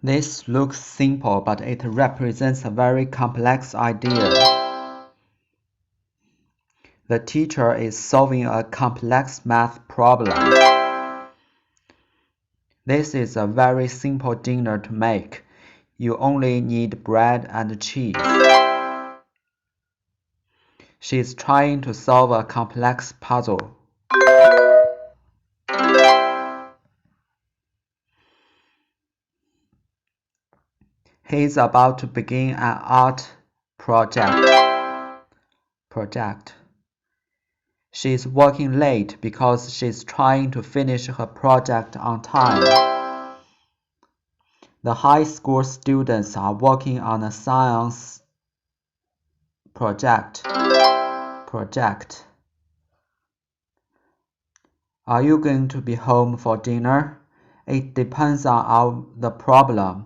This looks simple, but it represents a very complex idea. The teacher is solving a complex math problem. This is a very simple dinner to make. You only need bread and cheese. She is trying to solve a complex puzzle. He is about to begin an art project. She is working late because she is trying to finish her project on time. The high school students are working on a science project. Are you going to be home for dinner? It depends on the problem.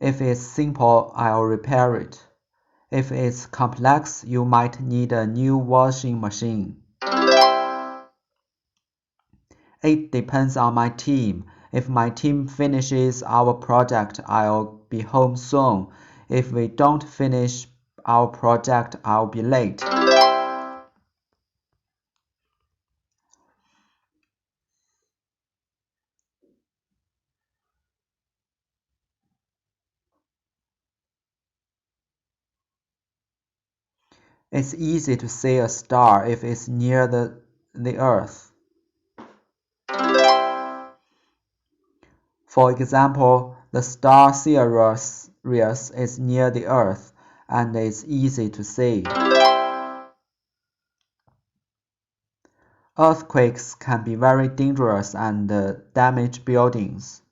If it's simple, I'll repair it. If it's complex, you might need a new washing machine. It depends on my team. If my team finishes our project, I'll be home soon. If we don't finish our project, I'll be late. It's easy to see a star if it's near the Earth. For example, the star Sirius is near the Earth, and it's easy to see. Earthquakes can be very dangerous and damage buildings.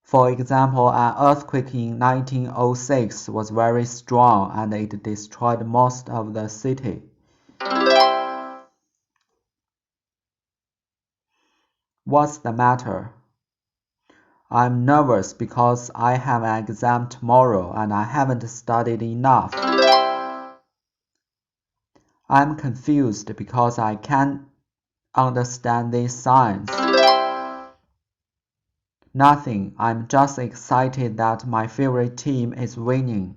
For example, an earthquake in 1906 was very strong and it destroyed most of the city. What's the matter? I'm nervous because I have an exam tomorrow and I haven't studied enough. I'm confused because I can't understand these signs. Nothing, I'm just excited that my favorite team is winning.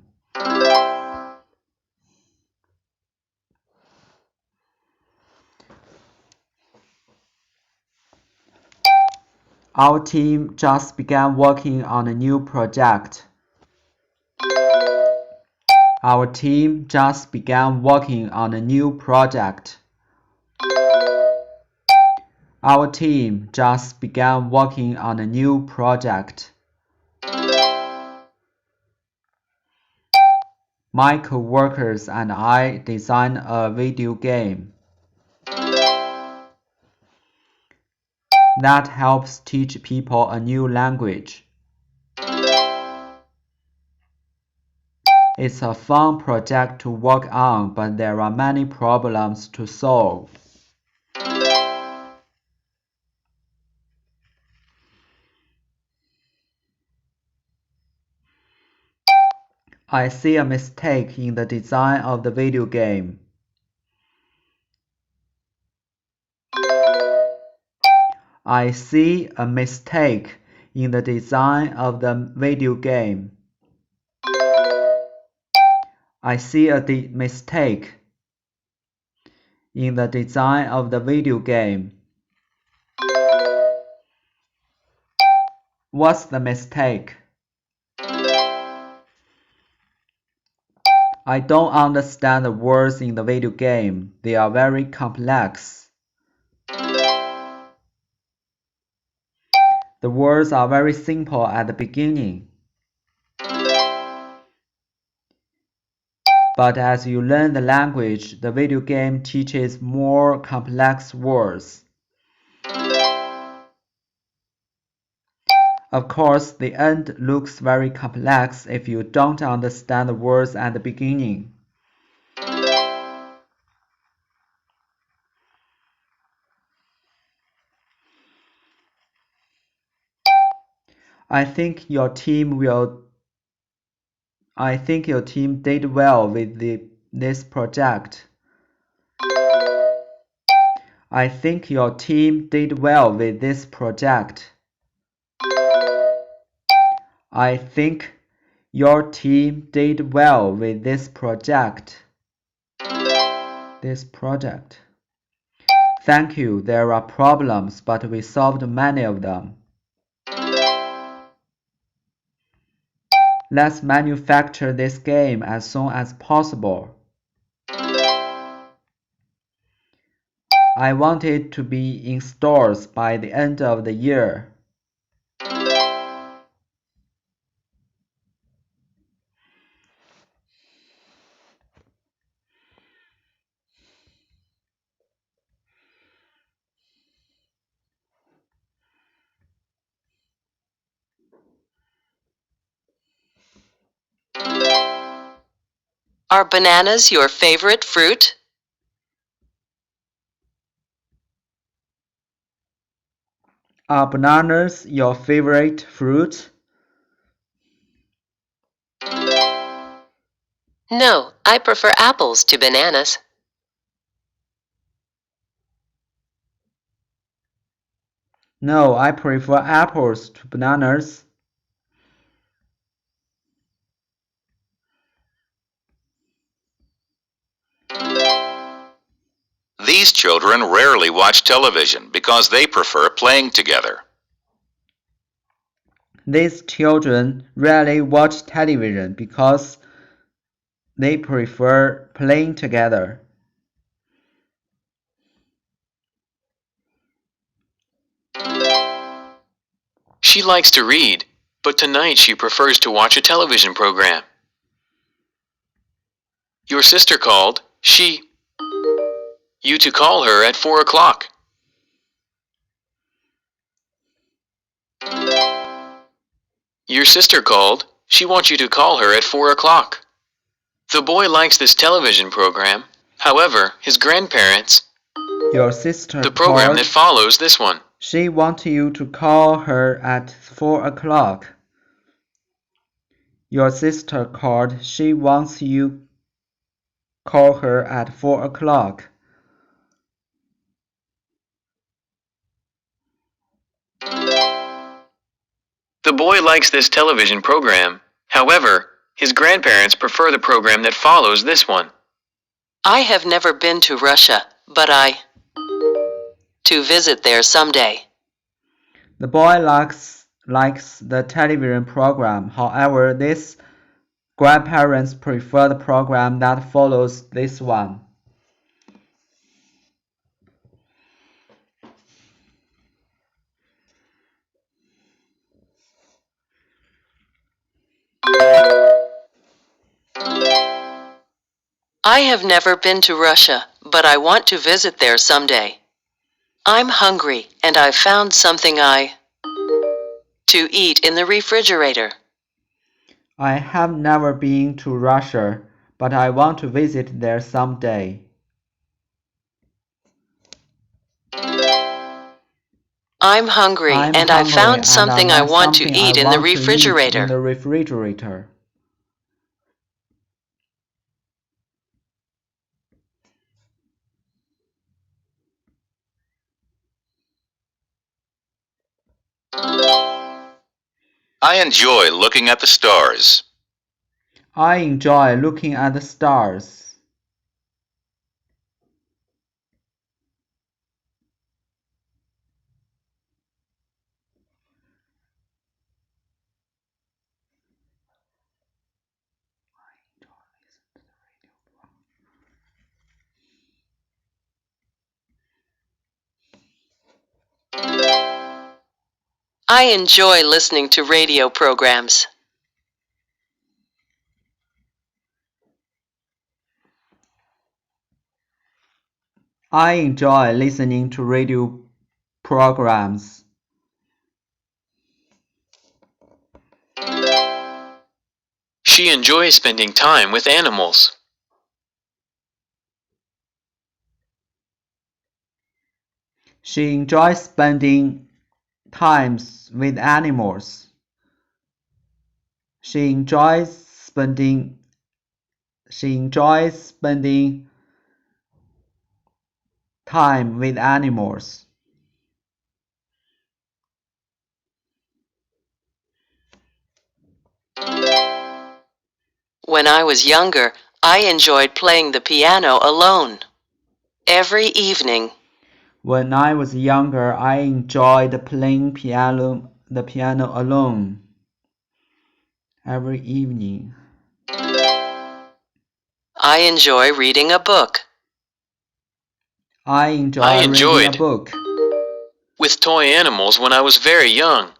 Our team just began working on a new project. Our team just began working on a new project. Our team just began working on a new project. My co-workers and I designed a video game that helps teach people a new language. It's a fun project to work on, but there are many problems to solve. I see a mistake in the design of the video game. I see a mistake in the design of the video game. I see a mistake in the design of the video game. What's the mistake? I don't understand the words in the video game. They are very complex. The words are very simple at the beginning. But as you learn the language, the video game teaches more complex words. Of course, the end looks very complex if you don't understand the words at the beginning. I think your team did well with this project. I think your team did well with this project. I think your team did well with this project. Thank you. There are problems, but we solved many of them. Let's manufacture this game as soon as possible. I want it to be in stores by the end of the year. Are bananas your favorite fruit? Are bananas your favorite fruit? No, I prefer apples to bananas. No, I prefer apples to bananas. These children rarely watch television because they prefer playing together. These children rarely watch television because they prefer playing together. She likes to read, but tonight she prefers to watch a television program. Your sister called. You to call her at 4 o'clock. Your sister called. She wants you to call her at 4 o'clock. The boy likes this television program. However, his grandparents, Your sister the program called. that follows this one. She wants you to call her at 4 o'clock. Your sister called. She wants you call her at 4 o'clock. The boy likes this television program. However, his grandparents prefer the program that follows this one. I have never been to Russia, but to visit there someday. The boy likes the television program. However, his grandparents prefer the program that follows this one. I have never been to Russia, but I want to visit there someday. I'm hungry, and I've found something to eat in the refrigerator. I have never been to Russia, but I want to visit there someday. I'm hungry, and I found something I want to eat in the refrigerator. I enjoy looking at the stars. I enjoy looking at the stars. I enjoy listening to radio programs. I enjoy listening to radio programs. She enjoys spending time with animals. She enjoys spending time with animals. She enjoys spending time with animals. When I was younger, I enjoyed playing the piano alone. Every evening, When I was younger, I enjoyed playing the piano alone. Every evening. I enjoy reading a book. I enjoy I reading a enjoyed book. with toy animals when I was very young.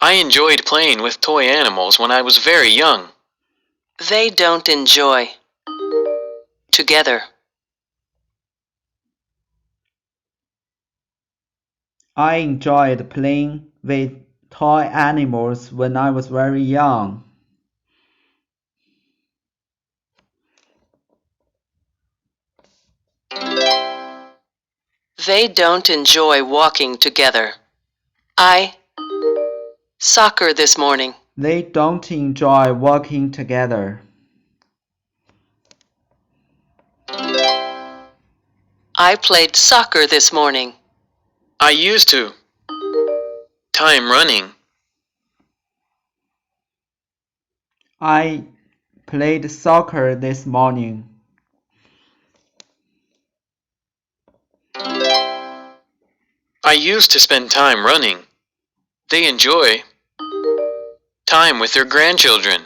I enjoyed playing with toy animals when I was very young. They don't enjoy. Together. I enjoyed playing with toy animals when I was very young. They don't enjoy walking together. Soccer this morning. They don't enjoy walking together. I played soccer this morning. I used to. Time running. I played soccer this morning. I used to spend time running. They enjoy time with their grandchildren.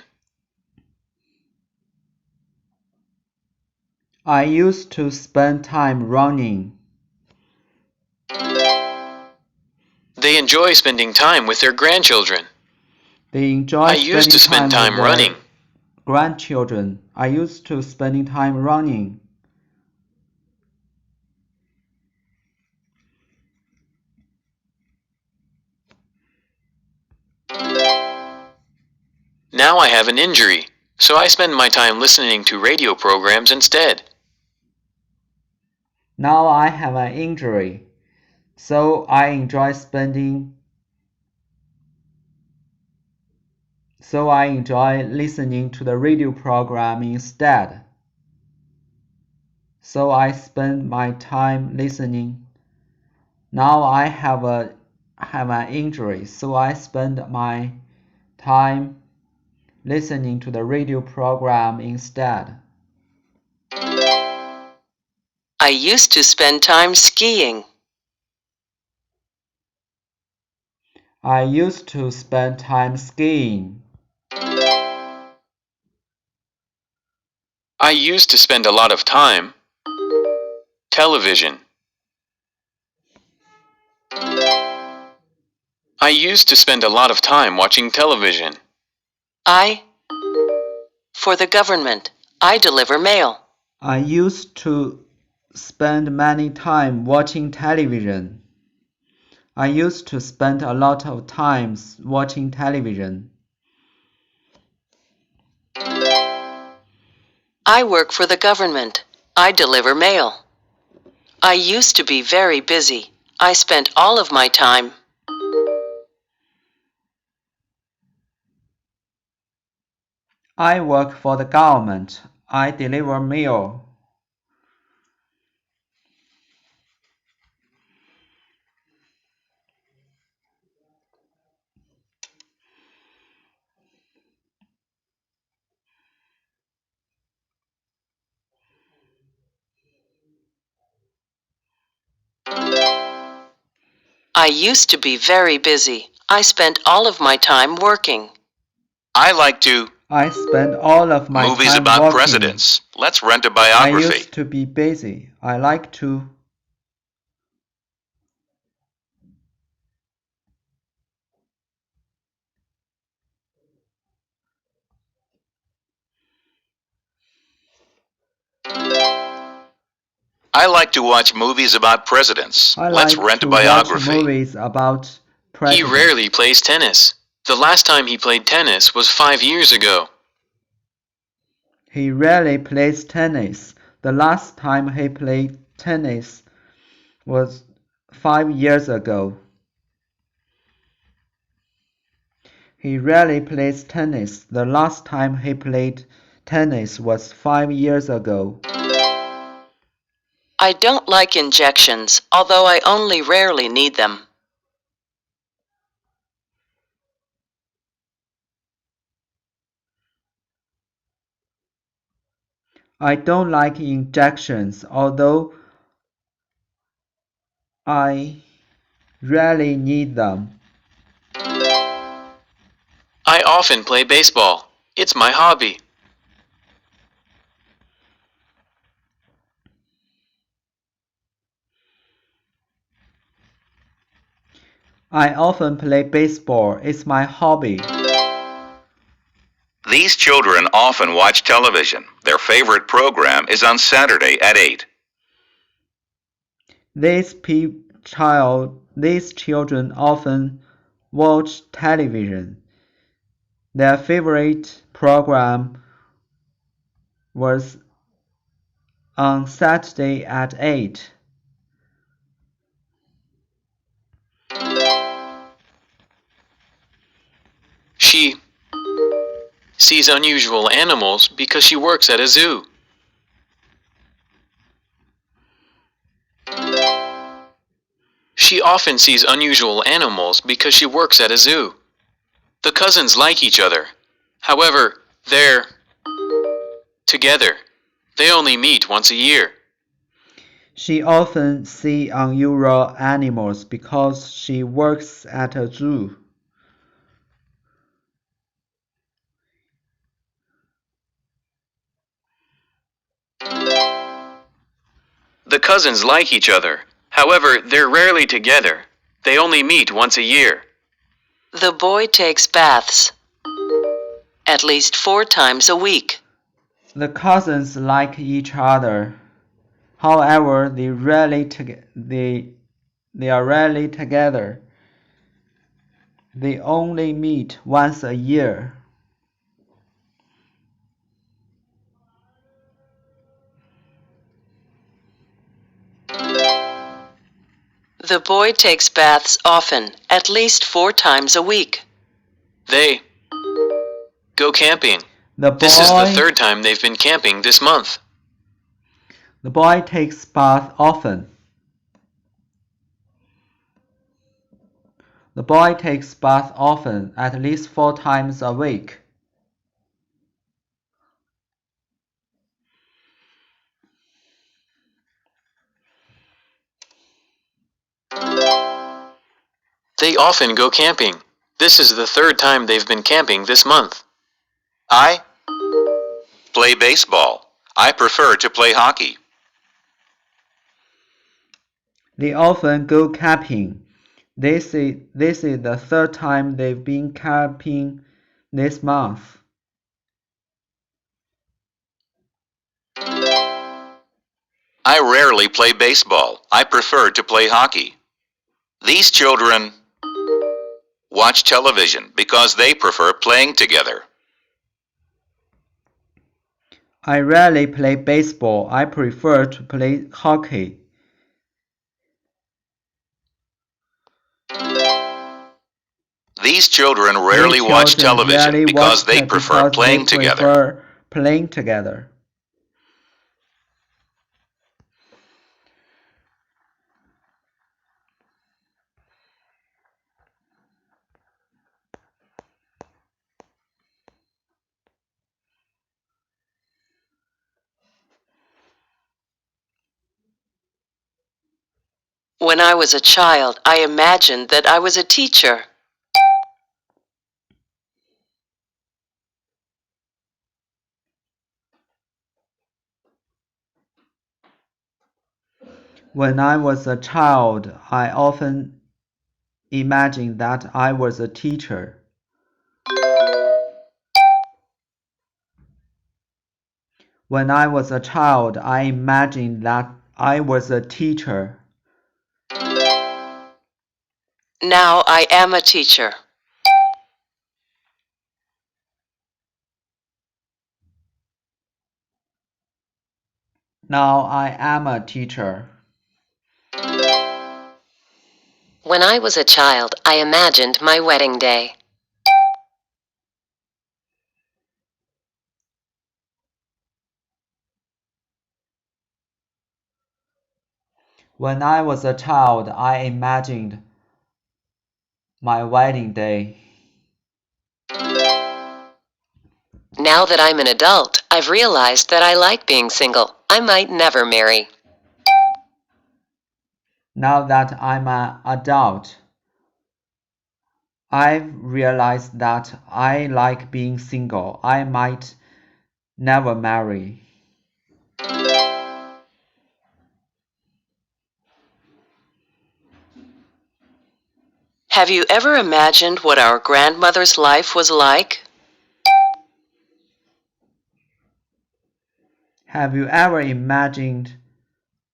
I used to spend time running. They enjoy spending time with their grandchildren. They enjoy I used to spend time with their running. grandchildren. I used to spending time running. Now I have an injury, so I spend my time listening to radio programs instead. Now I have an injury, so I enjoy listening to the radio program instead. So I spend my time listening. Now I have an injury, so I spend my time listening to the radio program instead. I used to spend time skiing. I used to spend time skiing. I used to spend a lot of time. Television. I used to spend a lot of time watching television. For the government, I deliver mail. I used to spend many time watching television. I used to spend a lot of times watching television. I work for the government. I deliver mail. I used to be very busy. I spent all of my time. I work for the government. I deliver mail. I used to be very busy. I spent all of my time working. I like to I spend all of my movies time about working. presidents. Let's rent a I biography. used to be busy. I like to. I like to watch movies about presidents. I Let's like rent to a watch biography. movies about He presidents. rarely plays tennis. The last time he played tennis was 5 years ago. He rarely plays tennis. The last time he played tennis was 5 years ago. He rarely plays tennis. The last time he played tennis was 5 years ago. I don't like injections, although I only rarely need them. I don't like injections, although I rarely need them. I often play baseball. It's my hobby. I often play baseball. It's my hobby. These children often watch television. Their favorite program is on Saturday at 8. These children often watch television. Their favorite program was on Saturday at 8. She sees unusual animals because she works at a zoo. She often sees unusual animals because she works at a zoo. The cousins like each other. However, they're together. They only meet once a year. She often sees unusual animals because she works at a zoo. The cousins like each other. However, they're rarely together. They only meet once a year. The boy takes baths at least 4 times a week. The cousins like each other. However, they are rarely together. They only meet once a year. The boy takes baths often, at least 4 times a week. They go camping. The This is the 3rd time they've been camping this month. The boy takes bath often. The boy takes bath often, at least 4 times a week. They often go camping. This is the 3rd time they've been camping this month. I play baseball. I prefer to play hockey. They often go camping. This is the 3rd time they've been camping this month. I rarely play baseball. I prefer to play hockey. These children watch television because they prefer playing together. I rarely play baseball. I prefer to play hockey. These children rarely watch television because they prefer playing together. When I was a child, I imagined that I was a teacher. When I was a child, I often imagined that I was a teacher. When I was a child, I imagined that I was a teacher. Now I am a teacher. Now I am a teacher. When I was a child, I imagined my wedding day. When I was a child, I imagined my wedding day. Now that I'm an adult, I've realized that I like being single. I might never marry. Now that I'm an adult, I've realized that I like being single. I might never marry. Have you ever imagined what our grandmother's life was like? Have you ever imagined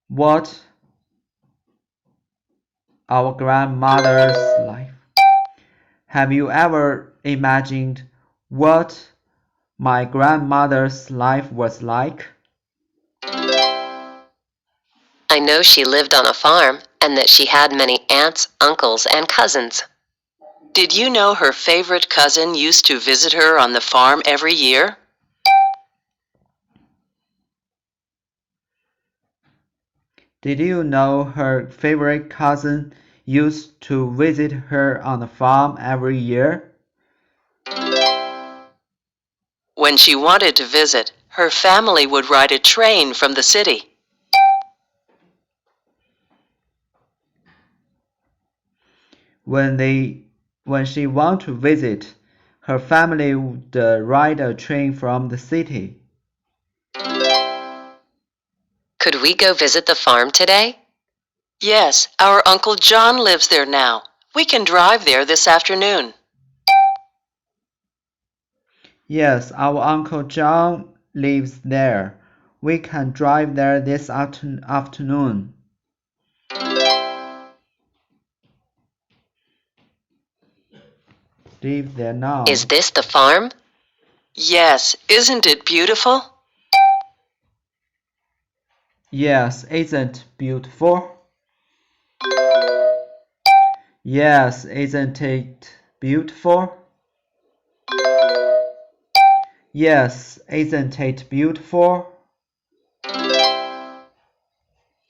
what our grandmother's life? Have you ever imagined what my grandmother's life was like? I know she lived on a farm and that she had many aunts, uncles, and cousins. Did you know her favorite cousin used to visit her on the farm every year? Did you know her favorite cousin used to visit her on the farm every year? When she wanted to visit, her family would ride a train from the city. When she wanted to visit, her family would ride a train from the city. Could we go visit the farm today? Yes, our Uncle John lives there now. We can drive there this afternoon. Yes, our Uncle John lives there. We can drive there this afternoon. Live there now. Is this the farm? Yes, isn't it beautiful? Yes, isn't beautiful? Yes, isn't it beautiful? Yes, isn't it beautiful?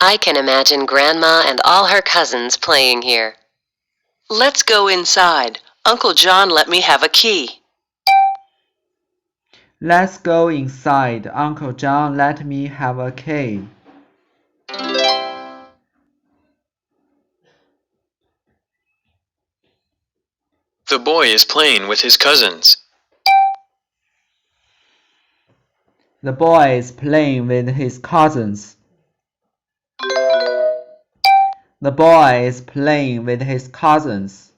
I can imagine Grandma and all her cousins playing here. Let's go inside. Uncle John let me have a key. Let's go inside. Uncle John let me have a key. The boy is playing with his cousins. The boy is playing with his cousins. The boy is playing with his cousins.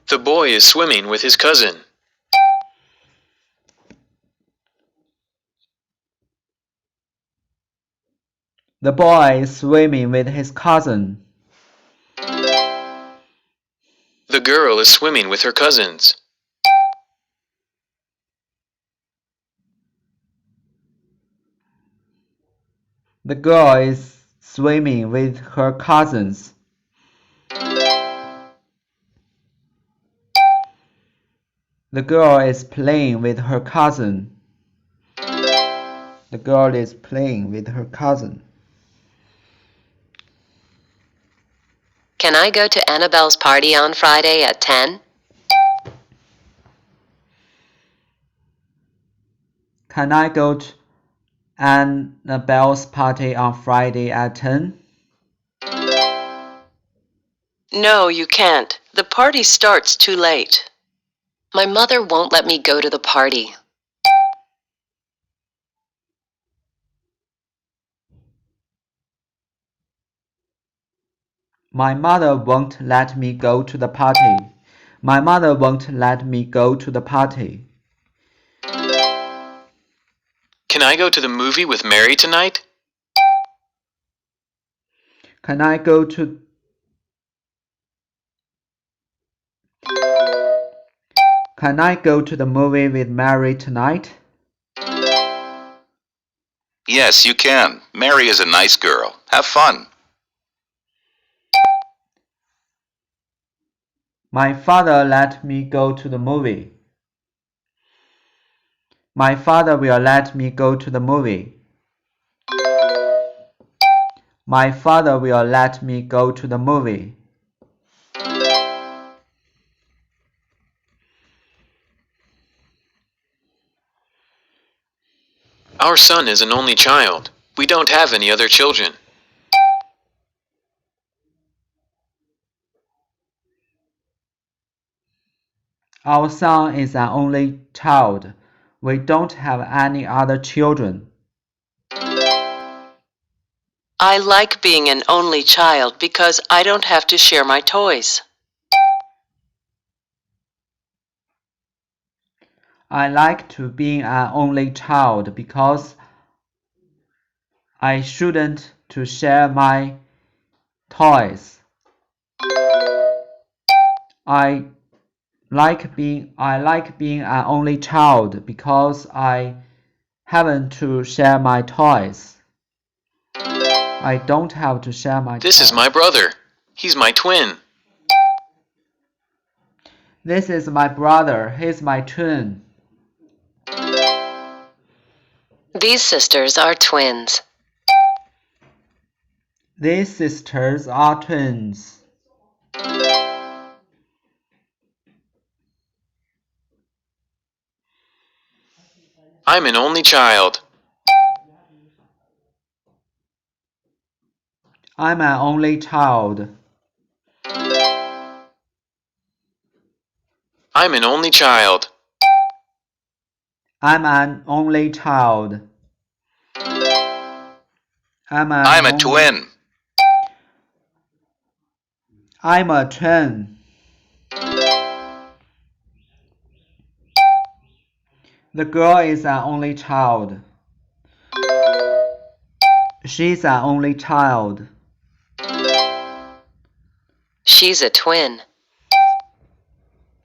The boy is swimming with his cousin. The boy is swimming with his cousin. The girl is swimming with her cousins. The girl is swimming with her cousins. The girl is playing with her cousin. The girl is playing with her cousin. Can I go to Annabelle's party on Friday at 10? Can I go to Annabelle's party on Friday at 10? No, you can't. The party starts too late. My mother won't let me go to the party. My mother won't let me go to the party. My mother won't let me go to the party. Can I go to the movie with Mary tonight? Can I go to the movie with Mary tonight? Yes, you can. Mary is a nice girl. Have fun. My father let me go to the movie. My father will let me go to the movie. My father will let me go to the movie. Our son is an only child. We don't have any other children. Our son is an only child. We don't have any other children. I like being an only child because I don't have to share my toys. I like to be an only child because I shouldn't to share my toys. I like being an only child because I haven't to share my toys. I don't have to share my This toys. is my brother. He's my twin. This is my brother. He's my twin. These sisters are twins. These sisters are twins. I'm an only child. I'm an only child. I'm an only child. I'm an only child. I'm a twin. I'm a twin. The girl is an only child. She's an only child. She's a twin.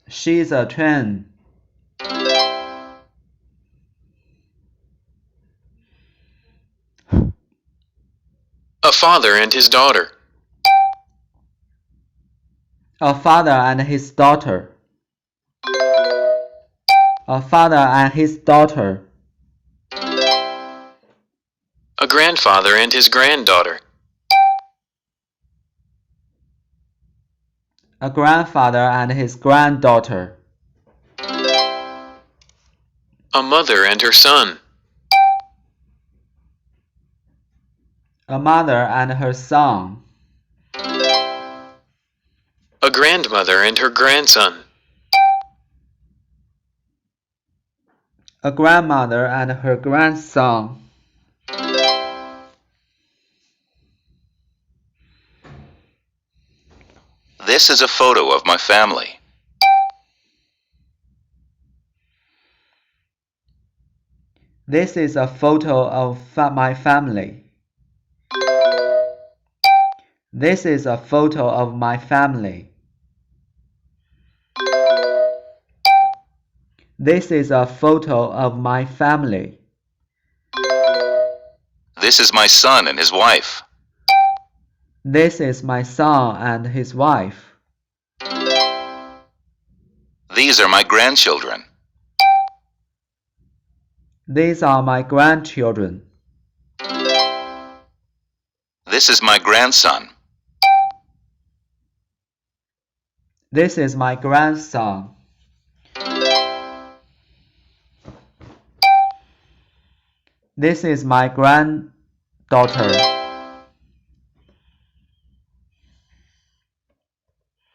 She's a twin. A father and his daughter. A father and his daughter. A father and his daughter. A grandfather and his granddaughter. A grandfather and his granddaughter. A mother and her son. A mother and her son. A grandmother and her grandson. A grandmother and her grandson. This is a photo of my family. This is a photo of my family. This is a photo of my family. This is a photo of my family. This is my son and his wife. This is my son and his wife. These are my grandchildren. These are my grandchildren. This is my grandson. This is my grandson. This is my granddaughter.